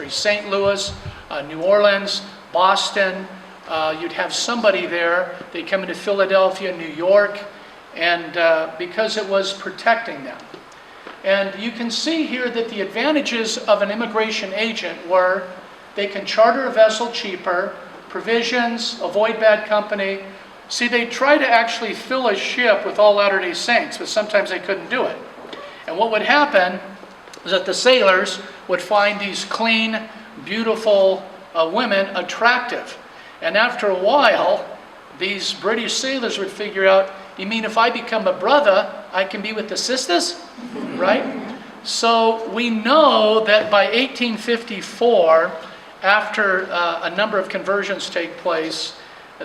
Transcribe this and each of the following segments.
St. Louis, New Orleans, Boston, you'd have somebody there. They'd come into Philadelphia, New York, and because it was protecting them. And you can see here that the advantages of an immigration agent were they can charter a vessel cheaper, provisions, avoid bad company. See, they try to actually fill a ship with all Latter-day Saints, but sometimes they couldn't do it. And what would happen is that the sailors would find these clean, beautiful women attractive. And after a while, these British sailors would figure out, you mean if I become a brother, I can be with the sisters? Right? So we know that by 1854, after a number of conversions take place,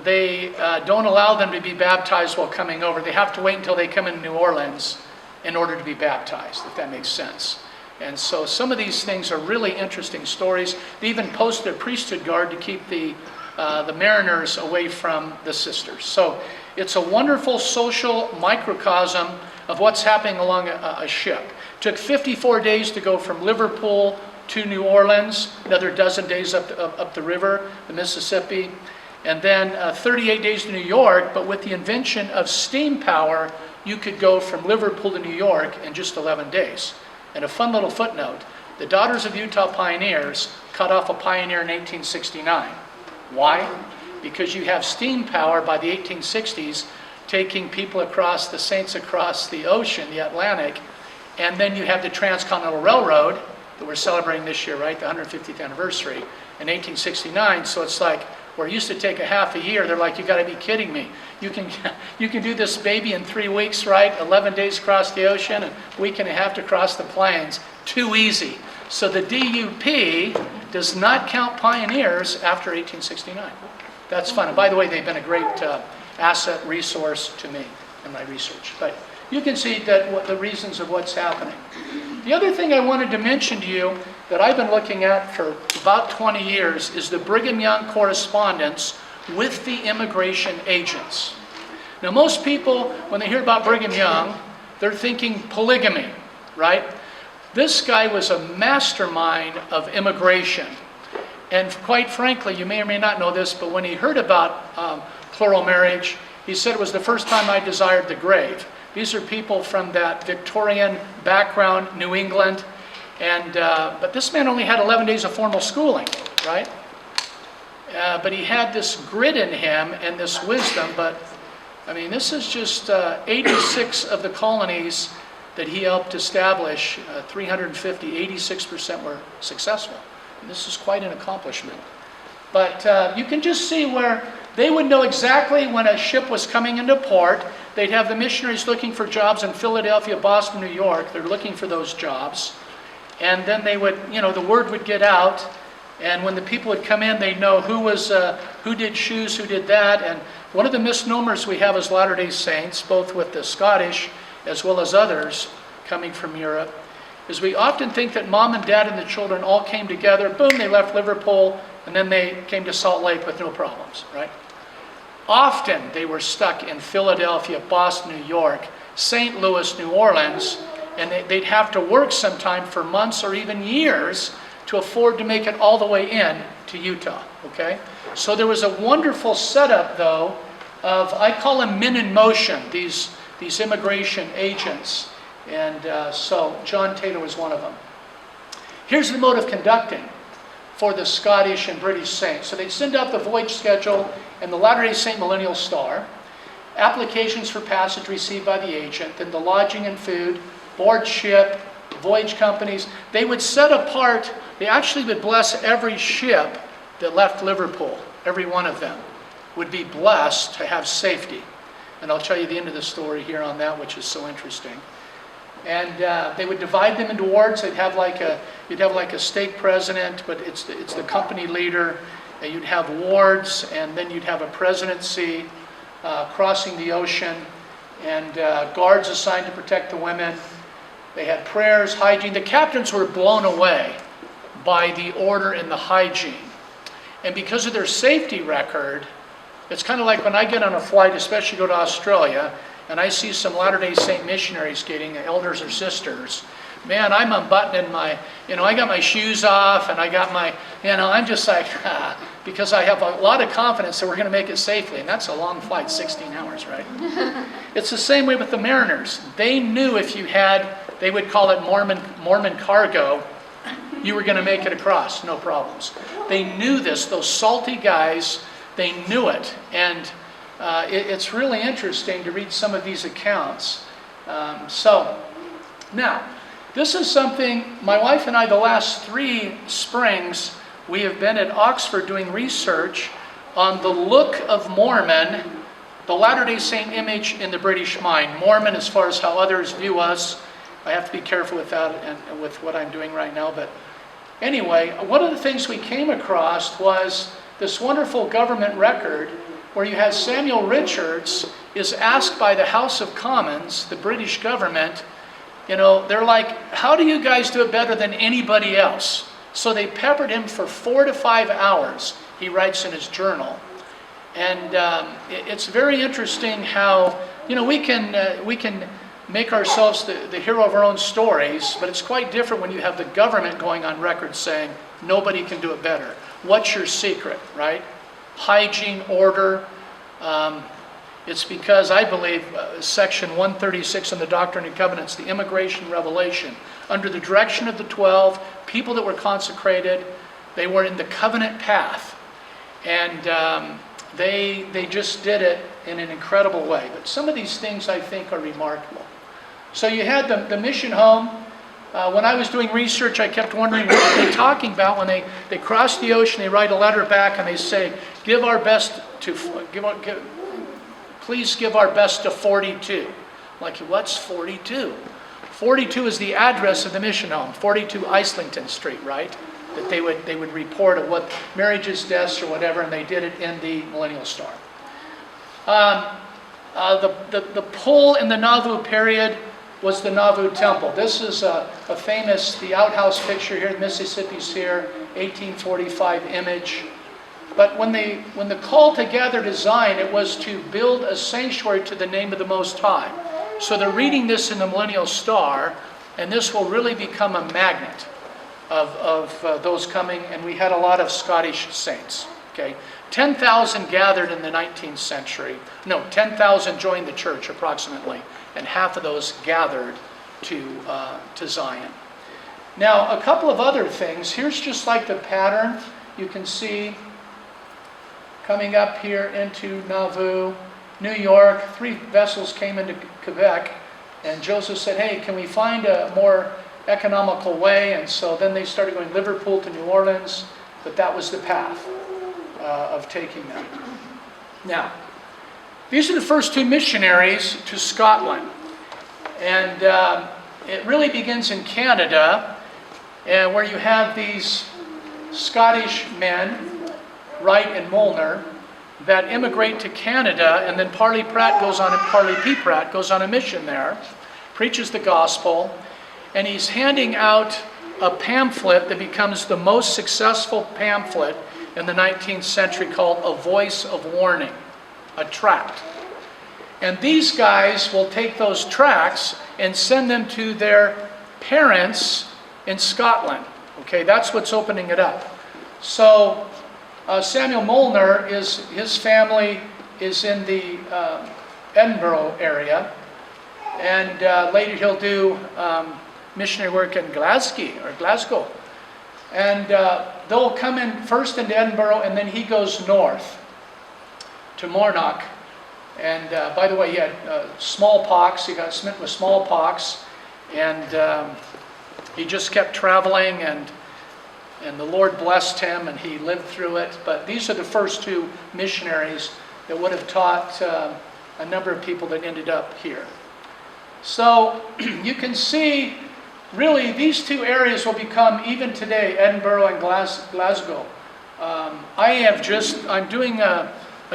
they don't allow them to be baptized while coming over. They have to wait until they come in New Orleans in order to be baptized, if that makes sense. And so some of these things are really interesting stories. They even posted a priesthood guard to keep the mariners away from the sisters. So it's a wonderful social microcosm of what's happening along a ship. It took 54 days to go from Liverpool to New Orleans, another dozen days up the river, the Mississippi, and then 38 days to New York. But with the invention of steam power, you could go from Liverpool to New York in just 11 days. And a fun little footnote, the Daughters of Utah Pioneers cut off a pioneer in 1869. Why? Because you have steam power by the 1860s, taking people across, the saints across the ocean, the Atlantic, and then you have the Transcontinental Railroad that we're celebrating this year, right? The 150th anniversary in 1869. So it's like, where it used to take a half a year, they're like, you gotta be kidding me. You can do this baby in 3 weeks, right? 11 days across the ocean, and a week and a half to cross the plains. Too easy. So the DUP does not count pioneers after 1869. That's fun. And by the way, they've been a great asset resource to me in my research. But you can see that the reasons of what's happening. The other thing I wanted to mention to you that I've been looking at for about 20 years is the Brigham Young correspondence with the immigration agents. Now most people, when they hear about Brigham Young, they're thinking polygamy, right? This guy was a mastermind of immigration. And quite frankly, you may or may not know this, but when he heard about plural marriage, he said it was the first time I desired the grave. These are people from that Victorian background, New England, and but this man only had 11 days of formal schooling, right? But he had this grit in him and this wisdom. But I mean, this is just 86 of the colonies that he helped establish, 350, 86% were successful. And this is quite an accomplishment. But you can just see where they would know exactly when a ship was coming into port. They'd have the missionaries looking for jobs in Philadelphia, Boston, New York. They're looking for those jobs. And then they would, the word would get out. And when the people would come in, they'd know who did shoes, who did that. And one of the misnomers we have as Latter-day Saints, both with the Scottish as well as others coming from Europe, is we often think that mom and dad and the children all came together. Boom, they left Liverpool, and then they came to Salt Lake with no problems, right? Often they were stuck in Philadelphia, Boston, New York, St. Louis, New Orleans, and they'd have to work sometime for months or even years to afford to make it all the way in to Utah, okay? So there was a wonderful setup, though, of, I call them men in motion, these immigration agents. And so John Taylor was one of them. Here's the mode of conducting for the Scottish and British saints. So they'd send out the voyage schedule and the Latter-day Saint Millennial Star, applications for passage received by the agent, then the lodging and food, board ship, voyage companies. They would set apart, they actually would bless every ship that left Liverpool. Every one of them would be blessed to have safety. And I'll tell you the end of the story here on that, which is so interesting. And they would divide them into wards. You'd have like a stake president, but it's the company leader. And you'd have wards, and then you'd have a presidency crossing the ocean, and guards assigned to protect the women. They had prayers, hygiene. The captains were blown away by the order and the hygiene. And because of their safety record, it's kind of like when I get on a flight, especially go to Australia, and I see some Latter-day Saint missionaries getting, elders or sisters, man, I'm unbuttoning my, I got my shoes off and I got my, I'm just like, because I have a lot of confidence that we're going to make it safely. And that's a long flight, 16 hours, right? It's the same way with the mariners. They knew if you had, they would call it Mormon cargo, you were going to make it across, no problems. They knew this. Those salty guys, they knew it. And it's really interesting to read some of these accounts. Now, this is something, my wife and I, the last 3 springs, we have been at Oxford doing research on the look of Mormon, the Latter-day Saint image in the British mind. Mormon as far as how others view us. I have to be careful with that and with what I'm doing right now. But anyway, one of the things we came across was this wonderful government record where you have Samuel Richards is asked by the House of Commons, the British government, they're like, how do you guys do it better than anybody else? So they peppered him for 4 to 5 hours, he writes in his journal. And it's very interesting how, we can make ourselves the hero of our own stories, but it's quite different when you have the government going on record saying, nobody can do it better. What's your secret, right? Hygiene, order. It's because I believe section 136 in the Doctrine and Covenants, the immigration revelation, under the direction of the 12, people that were consecrated, they were in the covenant path. And they just did it in an incredible way. But some of these things I think are remarkable. So you had the mission home. When I was doing research, I kept wondering, what are they talking about when they cross the ocean, they write a letter back and they say, please give our best to 42. Like, what's 42? 42 is the address of the mission home, 42 Islington Street, right? That they would report of what marriages, deaths, or whatever, and they did it in the Millennial Star. The pull in the Nauvoo period was the Nauvoo Temple. This is a famous, the outhouse picture here, Mississippi's here, 1845 image. But when the call to gather to Zion, it was to build a sanctuary to the name of the Most High. So they're reading this in the Millennial Star, and this will really become a magnet of those coming. And we had a lot of Scottish saints. Okay, 10,000 gathered in the 19th century. No, 10,000 joined the church approximately, and half of those gathered to Zion. Now, a couple of other things. Here's just like the pattern. You can see coming up here into Nauvoo, New York, 3 vessels came into Quebec, and Joseph said, hey, can we find a more economical way? And so then they started going Liverpool to New Orleans, but that was the path of taking them. Now, these are the first 2 missionaries to Scotland. And it really begins in Canada, where you have these Scottish men, Wright and Molnar, that immigrate to Canada, and then Parley P. Pratt goes on a mission there, preaches the gospel, and he's handing out a pamphlet that becomes the most successful pamphlet in the 19th century called A Voice of Warning, a tract. And these guys will take those tracts and send them to their parents in Scotland. Okay, that's what's opening it up. So Samuel Molnar, his family is in the Edinburgh area, and later he'll do missionary work in Glasgow. And they'll come in first into Edinburgh, and then he goes north to Mornock. And by the way, he had smallpox. He got smitten with smallpox, and he just kept traveling, and the Lord blessed him, and he lived through it. But these are the first 2 missionaries that would have taught a number of people that ended up here. So you can see, really, these 2 areas will become, even today, Edinburgh and Glasgow. I'm doing a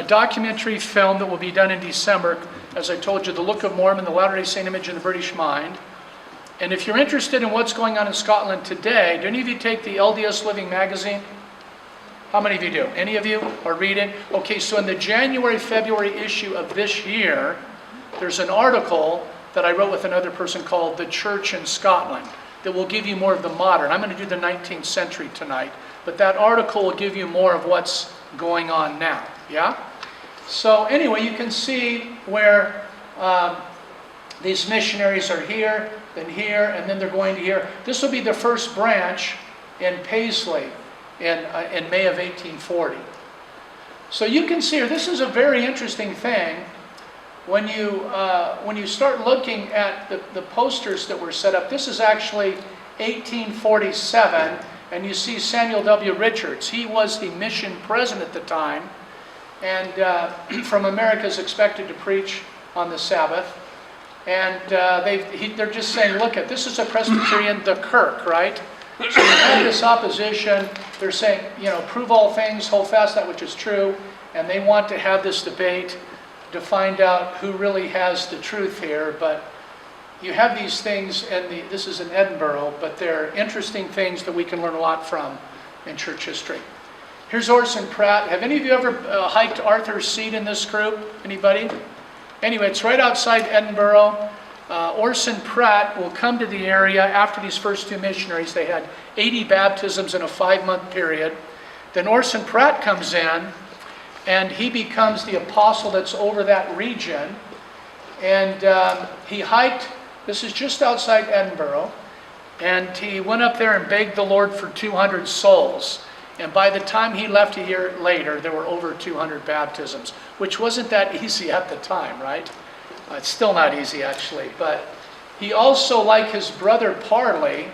documentary film that will be done in December. As I told you, The Look of Mormon, the Latter-day Saint image in the British mind. And if you're interested in what's going on in Scotland today, do any of you take the LDS Living magazine? How many of you do? Any of you? Or read it? Okay, so in the January-February issue of this year, there's an article that I wrote with another person called The Church in Scotland. that will give you more of the modern. I'm going to do the 19th century tonight, but that article will give you more of what's going on now, yeah? So anyway, you can see where these missionaries are here, then here, and then they're going to here. This will be the first branch in Paisley in May of 1840. So you can see here, this is a very interesting thing. When you start looking at the posters that were set up, this is actually 1847, and you see Samuel W. Richards. He was the mission president at the time, and from America is expected to preach on the Sabbath. And they're just saying, look, this is a Presbyterian, the Kirk, right? So you have this opposition. They're saying, prove all things, hold fast that which is true. And they want to have this debate to find out who really has the truth here. But you have these things, and this is in Edinburgh, but they're interesting things that we can learn a lot from in church history. Here's Orson Pratt. Have any of you ever hiked Arthur's Seat in this group? Anybody? Anyway, it's right outside Edinburgh. Orson Pratt will come to the area after these first two missionaries. They had 80 baptisms in a 5-month period. Then Orson Pratt comes in, and he becomes the apostle that's over that region. And he hiked, this is just outside Edinburgh, and he went up there and begged the Lord for 200 souls. And by the time he left a year later, there were over 200 baptisms, which wasn't that easy at the time, right? It's still not easy, actually. But he also, like his brother Parley,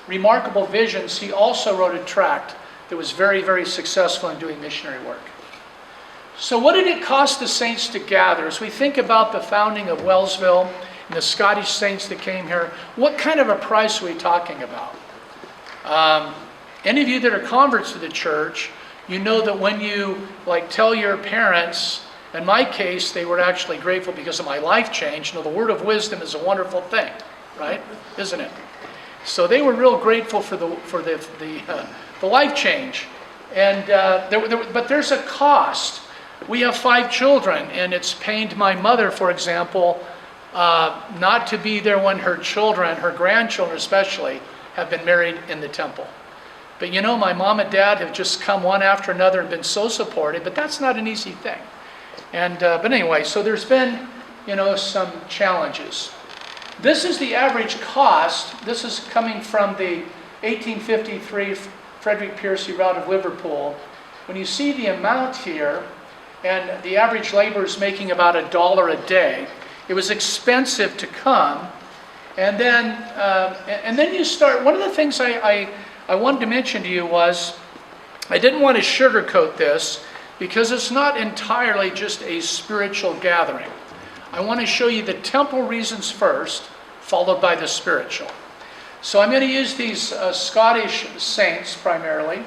Remarkable Visions, he also wrote a tract that was very, very successful in doing missionary work. So what did it cost the saints to gather? As we think about the founding of Wellsville and the Scottish saints that came here, what kind of a price are we talking about? Any of you that are converts to the church, you know that when you tell your parents, in my case, they were actually grateful because of my life change. The word of wisdom is a wonderful thing, right? Isn't it? So they were real grateful for the life change. And but there's a cost. We have 5 children, and it's pained my mother, for example, not to be there when her children, her grandchildren especially, have been married in the temple. But my mom and dad have just come one after another and been so supportive, but that's not an easy thing. And but anyway, so there's been, some challenges. This is the average cost. This is coming from the 1853 Frederick Piercy route of Liverpool. When you see the amount here, and the average laborer is making about $1 a day, it was expensive to come. And then you start, one of the things I wanted to mention to you was, I didn't want to sugarcoat this because it's not entirely just a spiritual gathering. I want to show you the temporal reasons first, followed by the spiritual. So I'm going to use these Scottish saints primarily.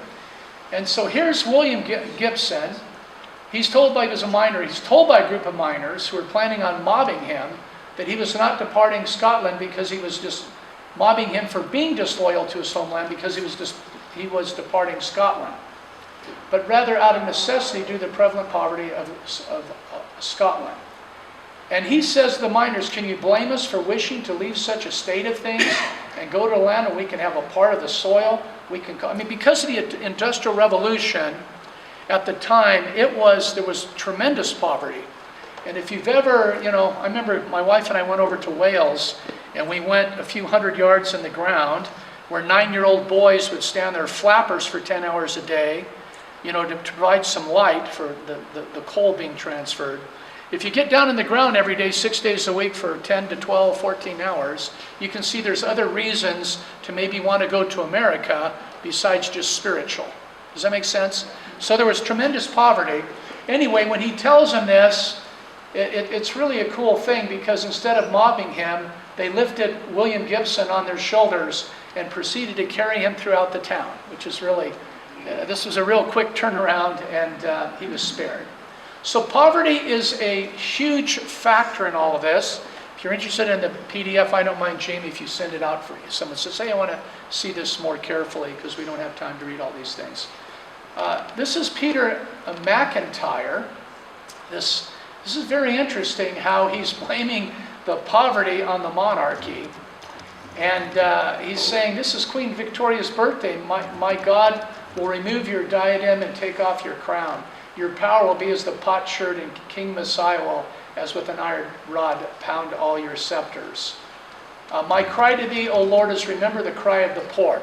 And so here's William Gibson. He was a miner. He's told by a group of miners who were planning on mobbing him that he was not departing Scotland because he was just mobbing him for being disloyal to his homeland because he was departing Scotland, but rather out of necessity due to the prevalent poverty of Scotland. And he says to the miners, can you blame us for wishing to leave such a state of things and go to a land where we can have a part of the soil? Because of the Industrial Revolution at the time, there was tremendous poverty. And if you've ever, I remember my wife and I went over to Wales, and we went a few hundred yards in the ground where 9-year-old boys would stand there flappers for 10 hours a day, to provide some light for the coal being transferred. If you get down in the ground every day, 6 days a week for 10 to 12, 14 hours, you can see there's other reasons to maybe want to go to America besides just spiritual. Does that make sense? So there was tremendous poverty. Anyway, when he tells them this, it's really a cool thing because instead of mobbing him, they lifted William Gibson on their shoulders and proceeded to carry him throughout the town, which is really, this was a real quick turnaround, and he was spared. So poverty is a huge factor in all of this. If you're interested in the PDF, I don't mind, Jamie, if you send it out for you. Someone says, hey, I want to see this more carefully because we don't have time to read all these things. This is Peter McIntyre. This is very interesting how he's blaming the poverty on the monarchy. And he's saying, this is Queen Victoria's birthday. My God will remove your diadem and take off your crown. Your power will be as the potsherd, and King Messiah will, as with an iron rod, pound all your scepters. My cry to thee, O Lord, is remember the cry of the poor.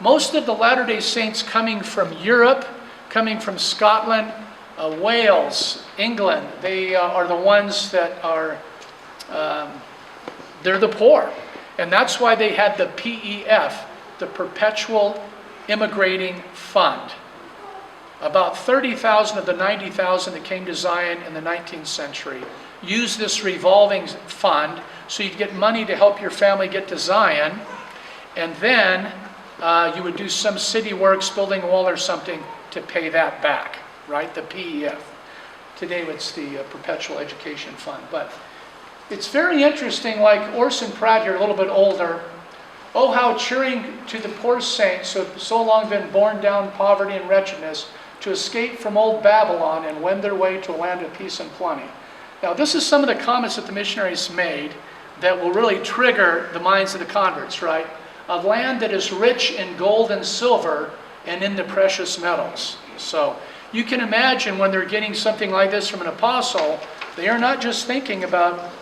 Most of the Latter-day Saints coming from Europe, coming from Scotland, Wales, England, they are the ones that are, they're the poor. And that's why they had the PEF, the Perpetual Immigrating Fund. About 30,000 of the 90,000 that came to Zion in the 19th century used this revolving fund so you'd get money to help your family get to Zion, and then you would do some city works, building a wall or something, to pay that back, right? The PEF. Today it's the Perpetual Education Fund. But it's very interesting, like Orson Pratt here, a little bit older. Oh, how cheering to the poor saints who have so long been borne down poverty and wretchedness, to escape from old Babylon and wend their way to a land of peace and plenty. Now, this is some of the comments that the missionaries made that will really trigger the minds of the converts, right? A land that is rich in gold and silver and in the precious metals. So you can imagine when they're getting something like this from an apostle, they are not just thinking about,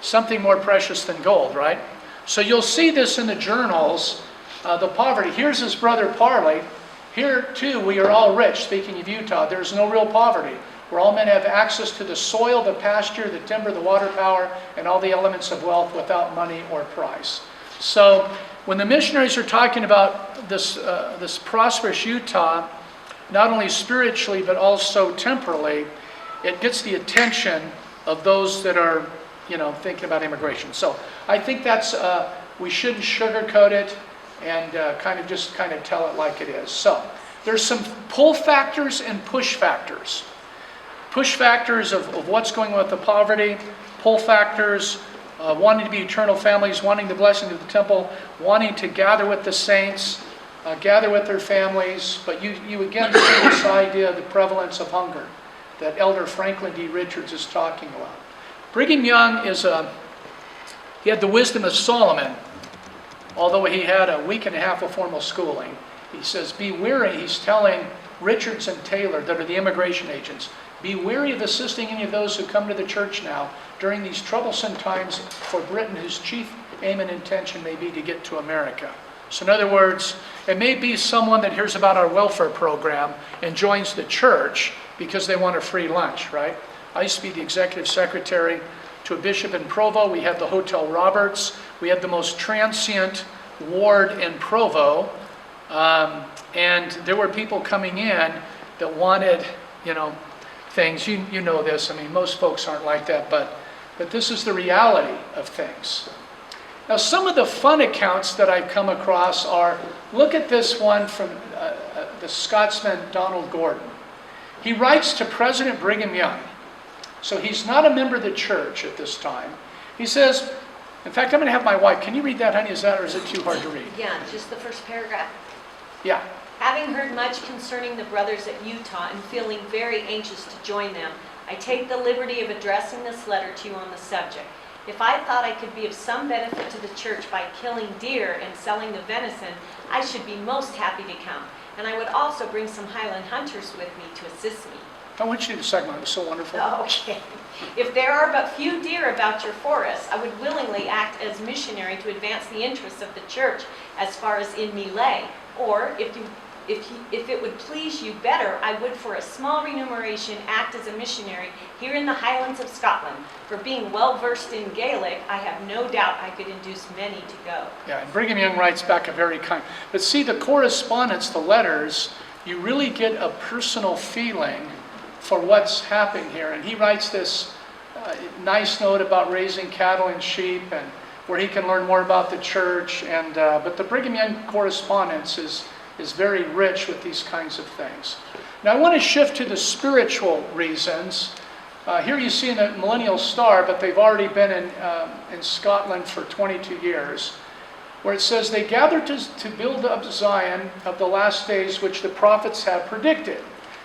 something more precious than gold, right? So you'll see this in the journals, the poverty. Here's his brother Parley. Here, too, we are all rich. Speaking of Utah, there's no real poverty. Where all men have access to the soil, the pasture, the timber, the water power, and all the elements of wealth without money or price. So when the missionaries are talking about this prosperous Utah, not only spiritually but also temporally, it gets the attention of those that are, thinking about immigration. So I think that's, we shouldn't sugarcoat it and kind of tell it like it is. So there's some pull factors and push factors. Push factors of what's going on with the poverty, pull factors, wanting to be eternal families, wanting the blessing of the temple, wanting to gather with the saints, gather with their families. But you again see this idea of the prevalence of hunger that Elder Franklin D. Richards is talking about. Brigham Young he had the wisdom of Solomon, although he had a week and a half of formal schooling. He says, be weary, he's telling Richards and Taylor, that are the immigration agents, be weary of assisting any of those who come to the church now during these troublesome times for Britain, whose chief aim and intention may be to get to America. So in other words, it may be someone that hears about our welfare program and joins the church because they want a free lunch, right? I used to be the executive secretary to a bishop in Provo. We had the Hotel Roberts. We had the most transient ward in Provo. And there were people coming in that wanted, things. You know this. I mean, most folks aren't like that, but this is the reality of things. Now, some of the fun accounts that I've come across are, look at this one from the Scotsman Donald Gordon. He writes to President Brigham Young. So he's not a member of the church at this time. He says, in fact, I'm going to have my wife. Can you read that, honey? Or is it too hard to read? Yeah, just the first paragraph. Yeah. Having heard much concerning the brothers at Utah and feeling very anxious to join them, I take the liberty of addressing this letter to you on the subject. If I thought I could be of some benefit to the church by killing deer and selling the venison, I should be most happy to come. And I would also bring some Highland hunters with me to assist me. I want you to do the second one. It was so wonderful. Okay. If there are but few deer about your forests, I would willingly act as missionary to advance the interests of the church as far as in me lay. Or, if it would please you better, I would for a small remuneration act as a missionary here in the Highlands of Scotland. For being well versed in Gaelic, I have no doubt I could induce many to go. Yeah, and Brigham Young writes back a very kind. But see, the correspondence, the letters, you really get a personal feeling for what's happening here. And he writes this nice note about raising cattle and sheep, and where he can learn more about the church. And but the Brigham Young correspondence is very rich with these kinds of things. Now I want to shift to the spiritual reasons. Here you see in the Millennial Star, but they've already been in Scotland for 22 years, where it says, they gathered to build up Zion of the last days which the prophets have predicted.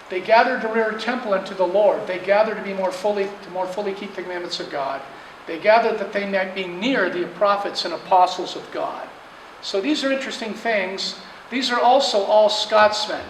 They gathered to rear a temple unto the Lord. They gathered to more fully keep the commandments of God. They gathered that they might be near the prophets and apostles of God. So these are interesting things. These are also all Scotsmen.